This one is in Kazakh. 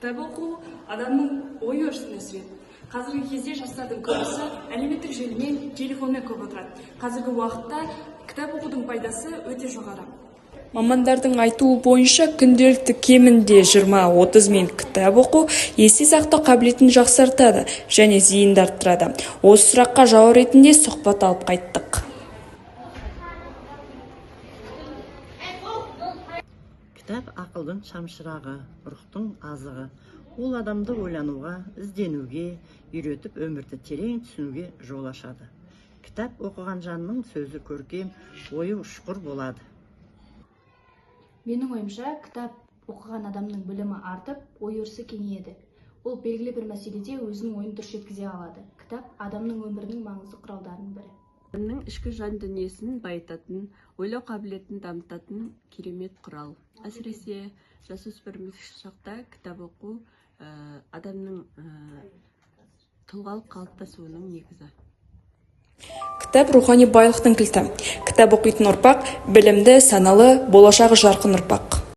Кітап оқу адамның ой өрісіне өсіреді. Қазіргі кезде жастардың көбісі әлеуметтік желімен, телефонмен көп отырады. Қазіргі уақытта кітап оқудың пайдасы өте жоғары. Мамандардың айтуы бойынша күнделікті кемінде 20-30 минут кітап оқу есте сақтау қабілетін жақсартады және зейінді арттырады. Осы сұраққа жауап ретінде сұхбат алып қайттық. Кітап ақылдың шамшырағы, рухтың азығы. Ол адамды ойлануға, ізденуге, үйретіп өмірді терең түсінуге жол ашады. Кітап оқыған жанның сөзі көркем, ойы ұшқыр болады. Менің ойымша, кітап оқыған адамның білімі артып, ой өрісі кеңейеді. Ол белгілі бір мәселеде өзінің ойын дұрыс жеткізе алады. Кітап адамның өмірінің маңызды құралдарының бірі. Адамның ішкі жан дүниесін байытатын, ойлау қабілетін дамытатын керемет құрал. Әсіресе жасөспірімдік шақта кітап оқу адамның тұлғалық қалыптасуының негізі. Кітап рухани байлықтың кілті. Кітап оқитын ұрпақ білімді, саналы, болашағы жарқын ұрпақ.